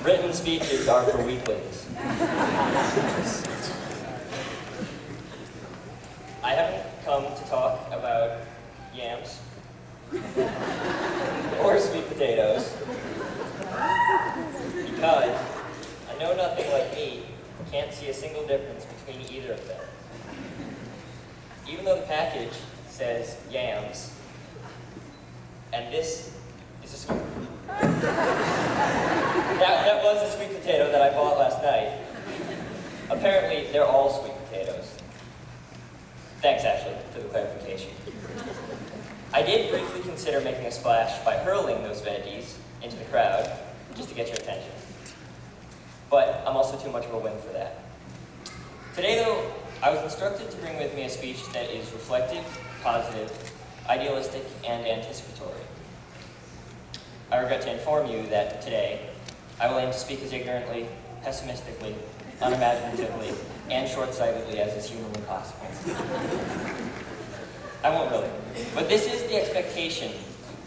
Written speeches are for weaklings. I haven't come to talk about yams or sweet potatoes because I know nothing like me can't see a single difference between either of them. Even though the package says yams, and this is a sweet that was a sweet potato that I bought last night. Apparently, they're all sweet potatoes. Thanks, Ashley, for the clarification. I did briefly consider making a splash by hurling those veggies into the crowd, just to get your attention. But I'm also too much of a wing for that. Today, though, I was instructed to bring with me a speech that is reflective, positive, idealistic, and anticipatory. I regret to inform you that today, I will aim to speak as ignorantly, pessimistically, unimaginatively, and short-sightedly as is humanly possible. I won't really. But this is the expectation,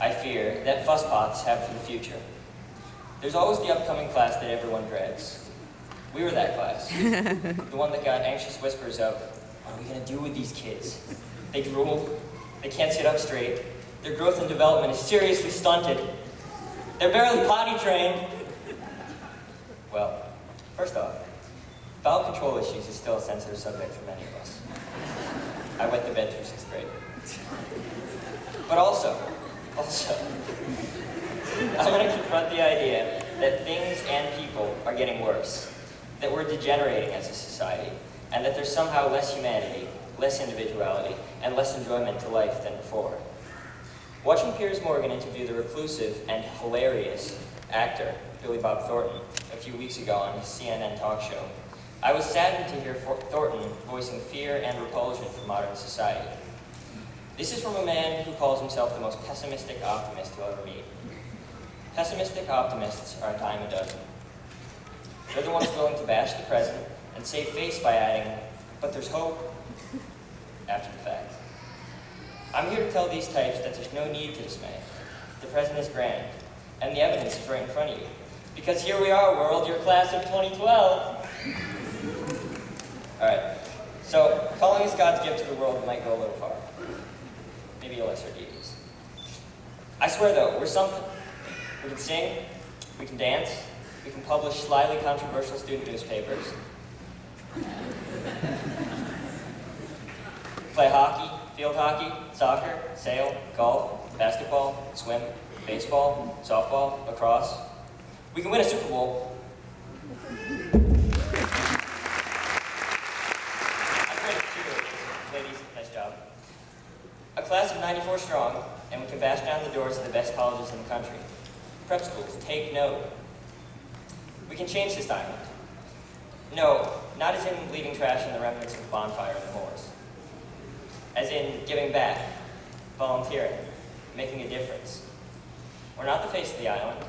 I fear, that fusspots have for the future. There's always the upcoming class that everyone dreads. We were that class. The one that got anxious whispers of, what are we going to do with these kids? They drool, they can't sit up straight, their growth and development is seriously stunted, they're barely potty trained. Well, first off, bowel control issues is still a sensitive subject for many of us. I wet the bed through 6th grade. But also, I'm going to confront the idea that things and people are getting worse, that we're degenerating as a society, and that there's somehow less humanity, less individuality, and less enjoyment to life than before. Watching Piers Morgan interview the reclusive and hilarious actor Billy Bob Thornton a few weeks ago on his CNN talk show, I was saddened to hear Thornton voicing fear and repulsion for modern society. This is from a man who calls himself the most pessimistic optimist you'll ever meet. Pessimistic optimists are a dime a dozen. They're the ones willing to bash the present and save face by adding, but there's hope, after the fact. I'm here to tell these types that there's no need to dismay. The present is grand, and the evidence is right in front of you. Because here we are, world, your class of 2012. All right, so calling us God's gift to the world might go a little far. Maybe a lesser deities. I swear though, we're something. We can sing, we can dance, we can publish slyly controversial student newspapers, play hockey, field hockey, soccer, sail, golf, basketball, swim, baseball, softball, lacrosse. We can win a Super Bowl. Ladies, nice job. A class of 94 strong, and we can bash down the doors of the best colleges in the country. Prep schools, take note. We can change this island. No, not as in leaving trash in the remnants of the bonfire and the moors. As in giving back, volunteering, making a difference. We're not the face of the island.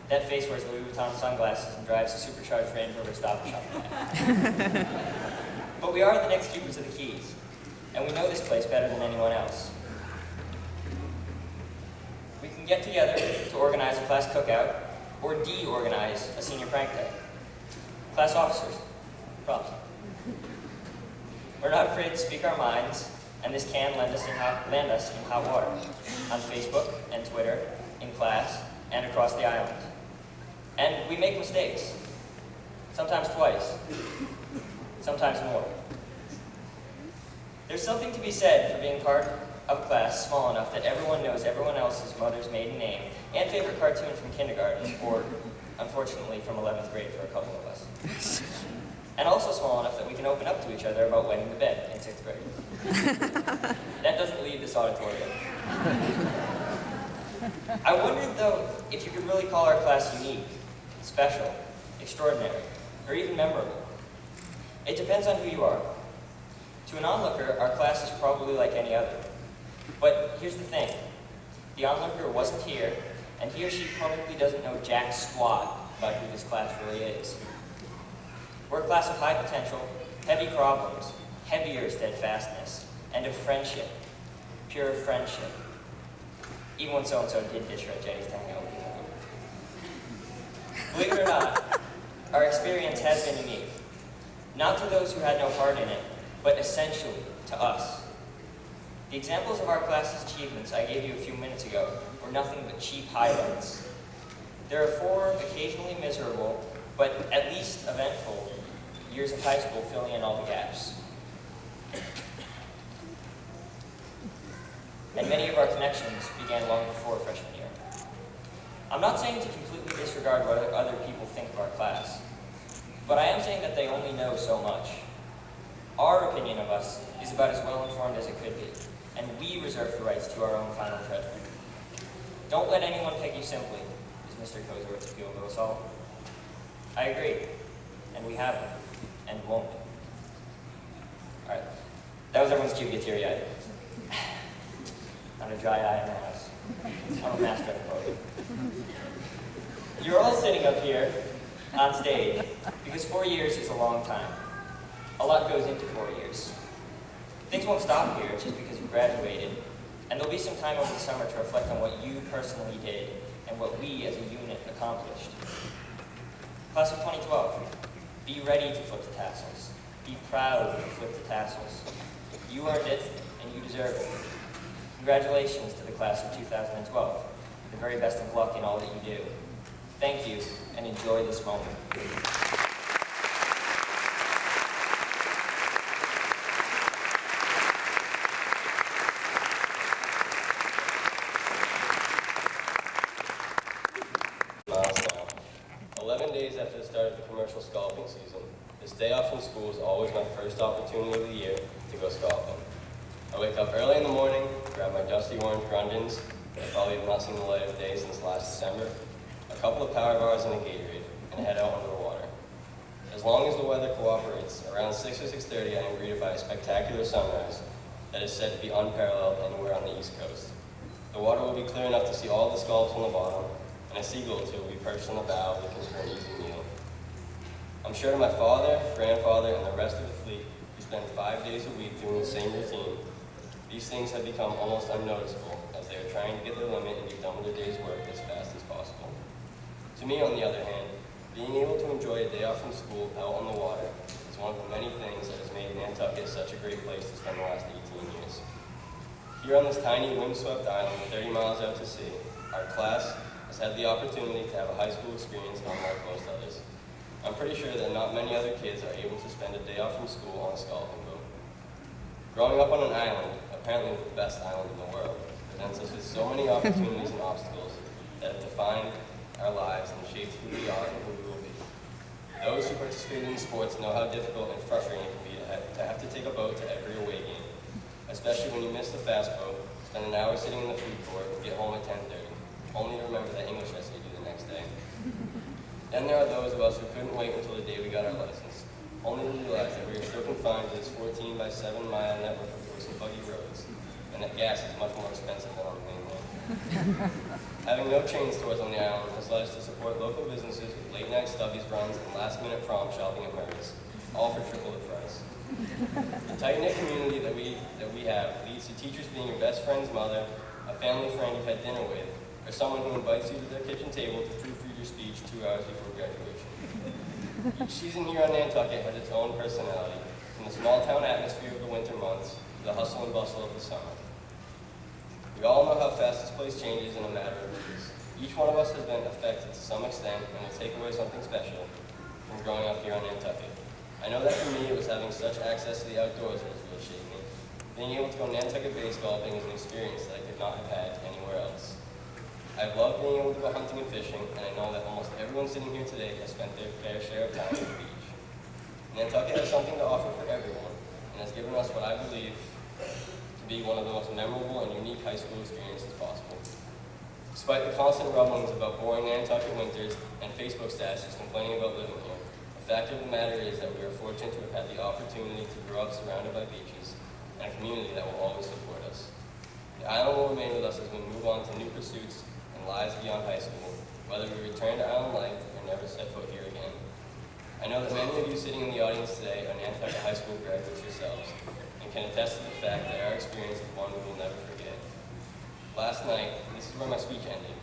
That face wears Louis Vuitton sunglasses and drives a supercharged Range Rover Stop and Shop. But we are the next keepers of the keys, and we know this place better than anyone else. We can get together to organize a class cookout, or de-organize a senior prank day. Class officers, props. We're not afraid to speak our minds, and this can land us in hot water, on Facebook and Twitter, in class, and across the island. And we make mistakes, sometimes twice, sometimes more. There's something to be said for being part of a class small enough that everyone knows everyone else's mother's maiden name and favorite cartoon from kindergarten, or, unfortunately, from 11th grade for a couple of us. And also small enough that we can open up to each other about wetting the bed in 6th grade. That doesn't leave this auditorium. I wondered, though, if you could really call our class unique, special, extraordinary, or even memorable. It depends on who you are. To an onlooker, our class is probably like any other. But here's the thing. The onlooker wasn't here, and he or she probably doesn't know jack squat about who this class really is. We're a class of high potential, heavy problems, heavier steadfastness, and of friendship, pure friendship. Even when so-and-so did ditch her at Jenny's to hang out with you. Believe it or not, experience has been unique. Not to those who had no part in it, but essentially to us. The examples of our class's achievements I gave you a few minutes ago were nothing but cheap highlights. There are 4 occasionally miserable, but at least eventful, years of high school filling in all the gaps. And many of our connections began long before freshman year. I'm not saying to completely disregard what other people think of our class, but I am saying that they only know so much. Our opinion of us is about as well informed as it could be, and we reserve the rights to our own final judgment. Don't let anyone peg you simply, is Mr. Kozort's appeal to us all. I agree, and we haven't, and won't. All right, that was everyone's cue to get teary-eyed. Not a dry eye in the house. I'm a master at the podium. You're all sitting up here on stage because 4 years is a long time. A lot goes into 4 years. Things won't stop here just because you graduated, and there'll be some time over the summer to reflect on what you personally did and what we as a unit accomplished. Class of 2012, be ready to flip the tassels. Be proud to flip the tassels. You earned it, and you deserve it. Congratulations to the class of 2012. The very best of luck in all that you do. Thank you, and enjoy this moment. Miles an hour. 11 days after the start of the commercial scalping season, this day off from school is always my first opportunity of the year to go scalping. I wake up early in the morning, grab my dusty orange Grundens, that probably have not seen the light of day since last December, a couple of power bars and a Gatorade, and head out into the water. As long as the weather cooperates, around 6 or 6:30 I am greeted by a spectacular sunrise that is said to be unparalleled anywhere on the East Coast. The water will be clear enough to see all the scallops on the bottom, and a seagull or two will be perched on the bow looking for an easy meal. I'm sure my father, grandfather, and the rest of the fleet who spend 5 days a week doing the same routine, these things have become almost unnoticeable as they are trying to get their limit and be done with their day's work as fast as possible. To me, on the other hand, being able to enjoy a day off from school out on the water is one of the many things that has made Nantucket such a great place to spend the last 18 years. Here on this tiny windswept island 30 miles out to sea, our class has had the opportunity to have a high school experience unlike most others. I'm pretty sure that not many other kids are able to spend a day off from school on a scalping boat. Growing up on an island, apparently the best island in the world, presents us with so many opportunities and obstacles that have defined our lives and shaped who we are and who we will be. Those who participate in sports know how difficult and frustrating it can be to have to take a boat to every away game, especially when you miss the fast boat, spend an hour sitting in the food court, and get home at 10:30, only to remember that English essay due the next day. Then there are those of us who couldn't wait until the day we got our license, only to realize that we are still confined to this 14 by 7 mile network of horse and buggy roads, and that gas is much more expensive than on the mainland. Having no chain stores on the island has led us to support local businesses with late-night stubbies runs and last-minute prom shopping at Murray's, all for triple the price. The tight-knit community that we have leads to teachers being your best friend's mother, a family friend you've had dinner with, or someone who invites you to their kitchen table to proofread your speech 2 hours before graduation. Each season here on Nantucket has its own personality, from the small-town atmosphere of the winter months to the hustle and bustle of the summer. We all know how fast this place changes in a matter of weeks. Each one of us has been affected to some extent and will take away something special from growing up here on Nantucket. I know that for me, it was having such access to the outdoors that has really shaped me. Being able to go Nantucket bay golfing is an experience that I could not have had anywhere else. I've loved being able to go hunting and fishing, and I know that almost everyone sitting here today has spent their fair share of time at the beach. Nantucket has something to offer for everyone, and has given us what I believe to be one of the most memorable and unique high school experiences possible. Despite the constant rumblings about boring Nantucket winters and Facebook statuses complaining about living here, the fact of the matter is that we are fortunate to have had the opportunity to grow up surrounded by beaches and a community that will always support us. The island will remain with us as we move on to new pursuits and lives beyond high school, whether we return to island life or never set foot here again. I know that many of you sitting in the audience today are Nantucket High School graduates yourselves, and can attest to the fact that our experience is one we will never forget. Last night, this is where my speech ended,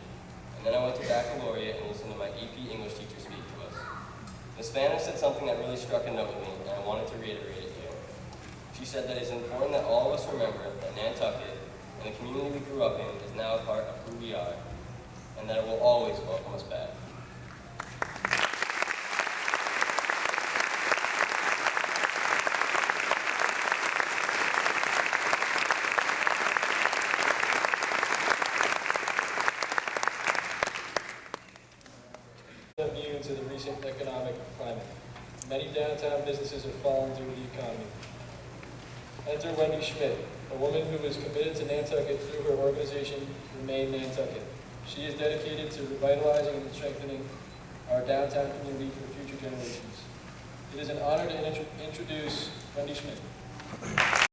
and then I went to baccalaureate and listened to my AP English teacher speak to us. Miss Spanish said something that really struck a note with me, and I wanted to reiterate it here. She said that it's important that all of us remember that Nantucket and the community we grew up in is now a part of who we are, and that it will always welcome us back. Immune to the recent economic climate. Many downtown businesses have fallen due to the economy. Enter Wendy Schmidt, a woman who is committed to Nantucket through her organization, Remain Nantucket. She is dedicated to revitalizing and strengthening our downtown community for future generations. It is an honor to introduce Wendy Schmidt.